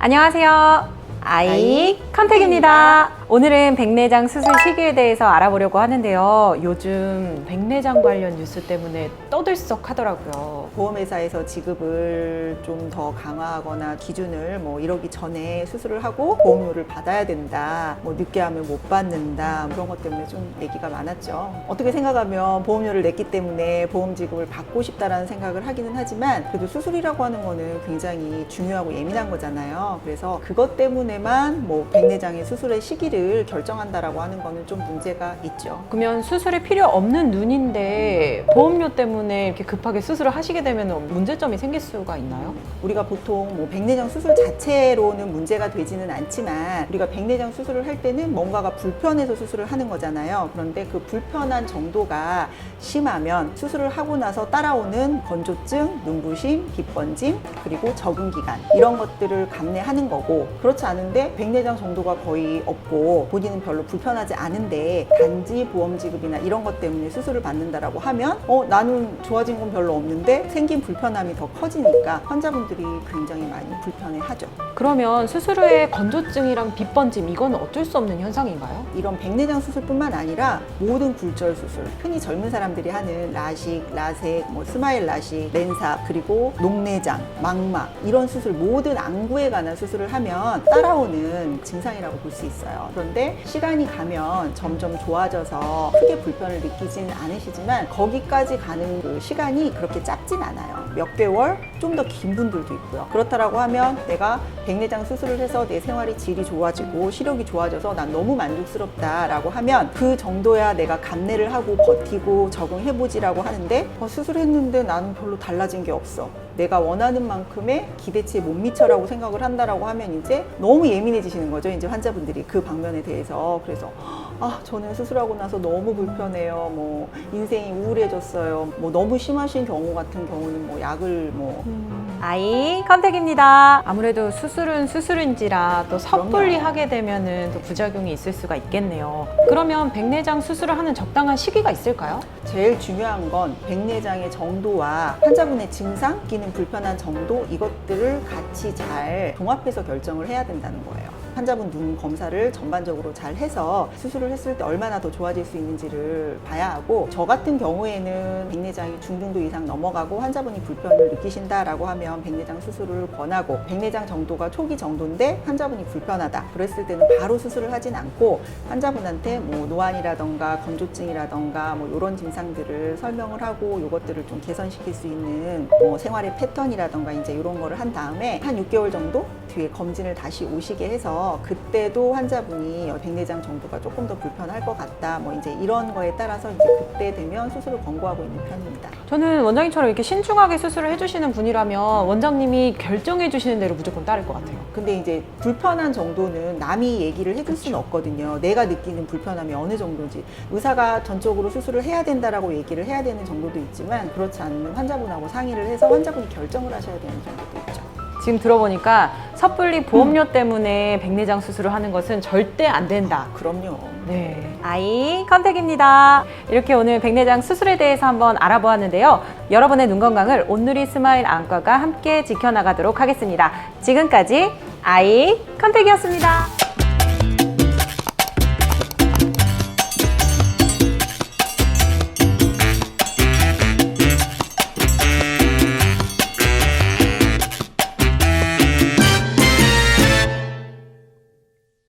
안녕하세요. 아이 컨택입니다. 오늘은 백내장 수술 시기에 대해서 알아보려고 하는데요. 요즘 백내장 관련 뉴스 때문에 떠들썩 하더라고요. 보험회사에서 지급을 좀 더 강화하거나 기준을 이러기 전에 수술을 하고 보험료를 받아야 된다, 늦게 하면 못 받는다, 그런 것 때문에 좀 얘기가 많았죠. 어떻게 생각하면 보험료를 냈기 때문에 보험 지급을 받고 싶다라는 생각을 하기는 하지만, 그래도 수술이라고 하는 거는 굉장히 중요하고 예민한 거잖아요. 그래서 그것 때문에만 백내장의 수술의 시기를 결정한다라고 하는 거는 좀 문제가 있죠. 그러면 수술이 필요 없는 눈인데 보험료 때문에 이렇게 급하게 수술을 하시게 되면 문제점이 생길 수가 있나요? 우리가 보통 백내장 수술 자체로는 문제가 되지는 않지만, 우리가 백내장 수술을 할 때는 뭔가가 불편해서 수술을 하는 거잖아요. 그런데 그 불편한 정도가 심하면 수술을 하고 나서 따라오는 건조증, 눈부심, 빗번짐, 그리고 적응 기간, 이런 것들을 감내하는 거고, 그렇지 않은데 백내장 정도가 거의 없고 본인은 별로 불편하지 않은데 단지 보험 지급이나 이런 것 때문에 수술을 받는다라고 하면 나는 좋아진 건 별로 없는데 생긴 불편함이 더 커지니까 환자분들이 굉장히 많이 불편해하죠. 그러면 수술 후에 건조증이랑 빗번짐, 이건 어쩔 수 없는 현상인가요? 이런 백내장 수술뿐만 아니라 모든 굴절 수술, 흔히 젊은 사람들이 하는 라식, 라섹, 스마일 라식, 렌삽, 그리고 녹내장, 망막, 이런 수술, 모든 안구에 관한 수술을 하면 따라오는 증상이라고 볼 수 있어요. 그런데 시간이 가면 점점 좋아져서 크게 불편을 느끼지는 않으시지만, 거기까지 가는 그 시간이 그렇게 짧진 않아요. 몇 개월, 좀 더 긴 분들도 있고요. 그렇다라고 하면 내가 백내장 수술을 해서 내 생활이 질이 좋아지고 시력이 좋아져서 난 너무 만족스럽다라고 하면 그 정도야 내가 감내를 하고 버티고 적응해보지라고 하는데, 수술했는데 나는 별로 달라진 게 없어, 내가 원하는 만큼의 기대치에 못 미쳐라고 생각을 한다라고 하면 이제 너무 예민해지시는 거죠, 이제 환자분들이 그 방면에 대해서. 그래서 저는 수술하고 나서 너무 불편해요, 인생이 우울해졌어요, 너무 심하신 경우 같은 경우는 약을 아이 컨택입니다. 아무래도 수술은 수술인지라 또 섣불리 하게 되면은 또 부작용이 있을 수가 있겠네요. 그러면 백내장 수술을 하는 적당한 시기가 있을까요? 제일 중요한 건 백내장의 정도와 환자분의 증상, 느끼는 불편한 정도, 이것들을 같이 잘 종합해서 결정을 해야 된다는 거예요. 환자분 눈 검사를 전반적으로 잘 해서 수술을 했을 때 얼마나 더 좋아질 수 있는지를 봐야 하고, 저 같은 경우에는 백내장이 중등도 이상 넘어가고 환자분이 불편을 느끼신다라고 하면 백내장 수술을 권하고, 백내장 정도가 초기 정도인데 환자분이 불편하다 그랬을 때는 바로 수술을 하진 않고 환자분한테 노안이라던가 건조증이라던가 이런 증상들을 설명을 하고, 이것들을 좀 개선시킬 수 있는 생활의 패턴이라던가 이제 이런 거를 한 다음에 한 6개월 정도 뒤에 검진을 다시 오시게 해서, 그때도 환자분이 백내장 정도가 조금 더 불편할 것 같다, 이제 이런 거에 따라서 이제 그때 되면 수술을 권고하고 있는 편입니다. 저는 원장님처럼 이렇게 신중하게 수술을 해주시는 분이라면 원장님이 결정해 주시는 대로 무조건 따를 것 같아요. 근데 이제 불편한 정도는 남이 얘기를 해줄 수는 없거든요. 내가 느끼는 불편함이 어느 정도인지. 의사가 전적으로 수술을 해야 된다라고 얘기를 해야 되는 정도도 있지만, 그렇지 않은 환자분하고 상의를 해서 환자분이 결정을 하셔야 되는 정도도 있죠. 지금 들어보니까 섣불리 보험료 때문에 백내장 수술을 하는 것은 절대 안 된다. 그럼요. 네. 아이 컨택입니다. 이렇게 오늘 백내장 수술에 대해서 한번 알아보았는데요. 여러분의 눈 건강을 온누리 스마일 안과가 함께 지켜나가도록 하겠습니다. 지금까지 아이 컨택이었습니다.